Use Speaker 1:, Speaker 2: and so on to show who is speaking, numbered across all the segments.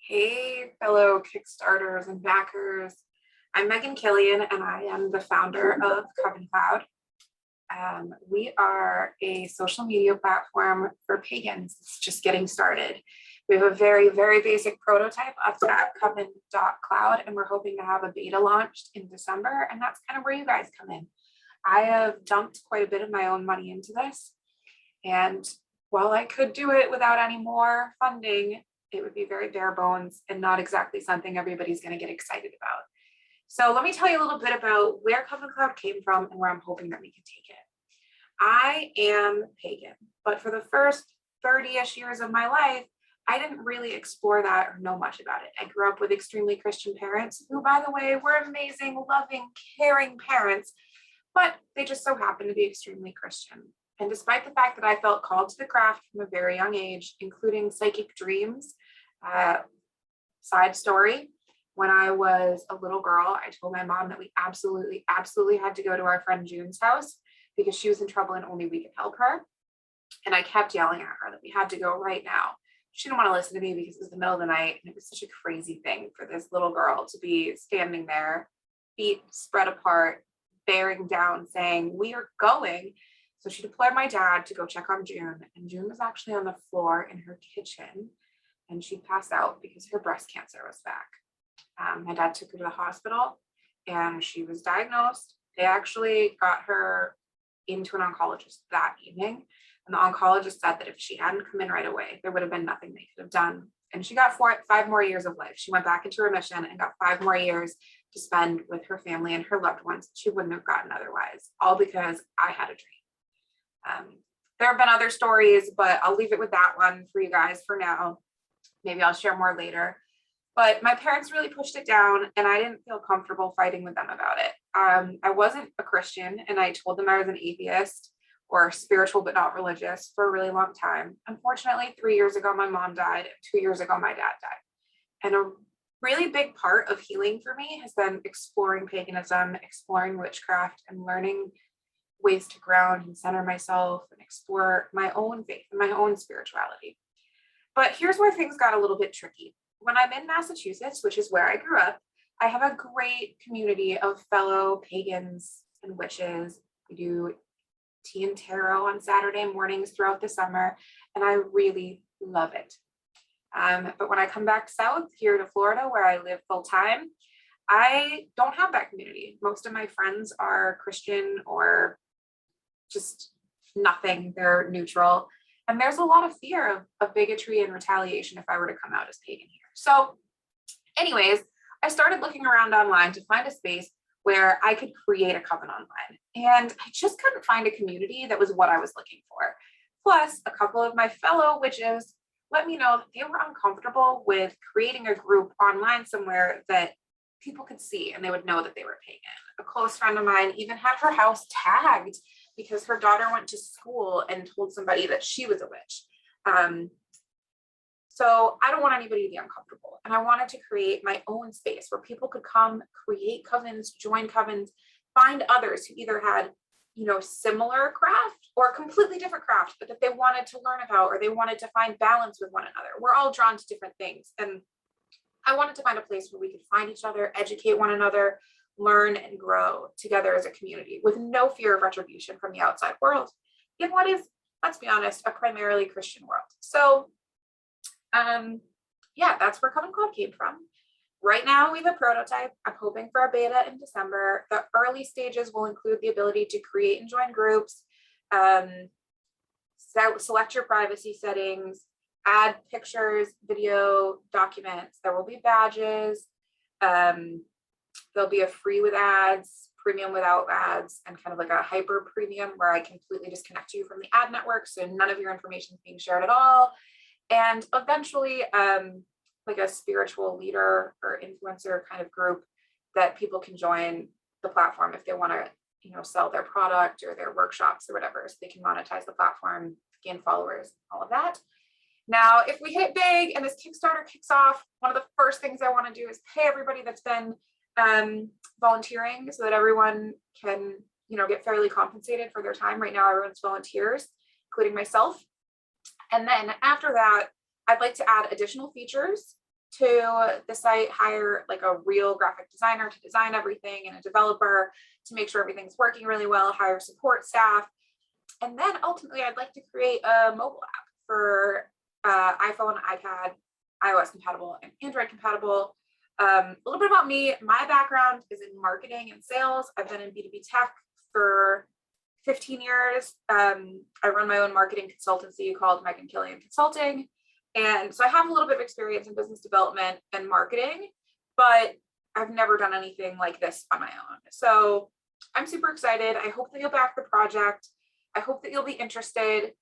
Speaker 1: Hey, fellow Kickstarters and backers. I'm Megan Killian, and I am the founder of Coven Cloud. We are a social media platform for pagans. It's just getting started. We have a very, very basic prototype up at coven.cloud, and we're hoping to have a beta launched in December, and that's kind of where you guys come in. I have dumped quite a bit of my own money into this, and while I could do it without any more funding, it would be very bare bones and not exactly something everybody's going to get excited about. So let me tell you a little bit about where Coven Cloud came from and where I'm hoping that we can take it. I am pagan, but for the first 30-ish years of my life, I didn't really explore that or know much about it. I grew up with extremely Christian parents who, by the way, were amazing, loving, caring parents, but they just so happened to be extremely Christian. And despite the fact that I felt called to the craft from a very young age, including psychic dreams, side story, when I was a little girl, I told my mom that we absolutely had to go to our friend June's house because she was in trouble and only we could help her. And I kept yelling at her that we had to go right now. She didn't want to listen to me because it was the middle of the night and it was such a crazy thing for this little girl to be standing there, feet spread apart, bearing down, saying, "We are going." So she deployed my dad to go check on June, and June was actually on the floor in her kitchen, and she passed out because her breast cancer was back. My dad took her to the hospital, and she was diagnosed. They actually got her into an oncologist that evening, and the oncologist said that if she hadn't come in right away, there would have been nothing they could have done. And she got 5 more years of life. She went back into remission and got 5 more years to spend with her family and her loved ones she wouldn't have gotten otherwise, all because I had a dream. There have been other stories, but I'll leave it with that one for you guys for now. Maybe I'll share more later. But my parents really pushed it down and I didn't feel comfortable fighting with them about it. I wasn't a Christian and I told them I was an atheist or spiritual but not religious for a really long time. Unfortunately, 3 years ago, my mom died. 2 years ago, my dad died. And a really big part of healing for me has been exploring paganism, exploring witchcraft, and learning ways to ground and center myself and explore my own faith and my own spirituality. But here's where things got a little bit tricky. When I'm in Massachusetts, which is where I grew up, I have a great community of fellow pagans and witches. We do tea and tarot on Saturday mornings throughout the summer, and I really love it. But when I come back south here to Florida, where I live full time, I don't have that community. Most of my friends are Christian or just nothing. They're neutral. And there's a lot of fear of bigotry and retaliation if I were to come out as pagan here. So anyways, I started looking around online to find a space where I could create a coven online. And I just couldn't find a community that was what I was looking for. Plus, a couple of my fellow witches let me know that they were uncomfortable with creating a group online somewhere that people could see and they would know that they were pagan. A close friend of mine even had her house tagged because her daughter went to school and told somebody that she was a witch. So I don't want anybody to be uncomfortable. And I wanted to create my own space where people could come, create covens, join covens, find others who either had, similar craft or completely different craft, but that they wanted to learn about or they wanted to find balance with one another. We're all drawn to different things. And I wanted to find a place where we could find each other, educate one another, learn and grow together as a community with no fear of retribution from the outside world in what is, let's be honest, a primarily Christian world. So that's where Coven Cloud came from. Right now we have a prototype. I'm hoping for a beta in December. The early stages will include the ability to create and join groups, select your privacy settings, add pictures, video, documents. There will be badges. There'll be a free with ads, premium without ads, and kind of like a hyper premium where I completely disconnect you from the ad network. So none of your information is being shared at all. And eventually like a spiritual leader or influencer kind of group that people can join the platform if they want to, sell their product or their workshops or whatever, so they can monetize the platform, gain followers, all of that. Now, if we hit big and this Kickstarter kicks off, one of the first things I want to do is pay everybody that's been volunteering so that everyone can, get fairly compensated for their time. Right now, everyone's volunteers, including myself. And then after that, I'd like to add additional features to the site, hire like a real graphic designer to design everything and a developer to make sure everything's working really well, hire support staff. And then ultimately I'd like to create a mobile app for iPhone, iPad, iOS compatible and Android compatible. A little bit about me. My background is in marketing and sales. I've been in B2B tech for 15 years. I run my own marketing consultancy called Megan Killian Consulting. And so I have a little bit of experience in business development and marketing, but I've never done anything like this on my own. So I'm super excited. I hope that you'll back the project. I hope that you'll be interested.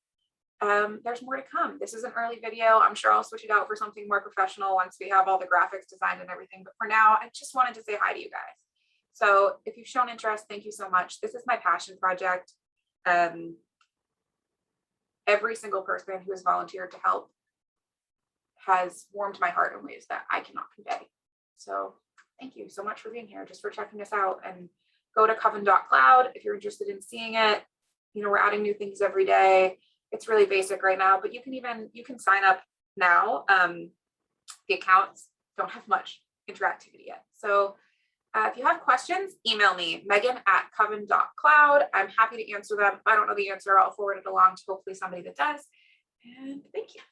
Speaker 1: There's more to come. This is an early video. I'm sure I'll switch it out for something more professional once we have all the graphics designed and everything. But for now, I just wanted to say hi to you guys. So if you've shown interest, thank you so much. This is my passion project. Every single person who has volunteered to help has warmed my heart in ways that I cannot convey. So thank you so much for being here, just for checking us out, and go to coven.cloud if you're interested in seeing it. You know, we're adding new things every day. It's really basic right now, but you can sign up now. The accounts don't have much interactivity yet. So if you have questions, email me, megan@coven.cloud. I'm happy to answer them. If I don't know the answer, I'll forward it along to hopefully somebody that does. And thank you.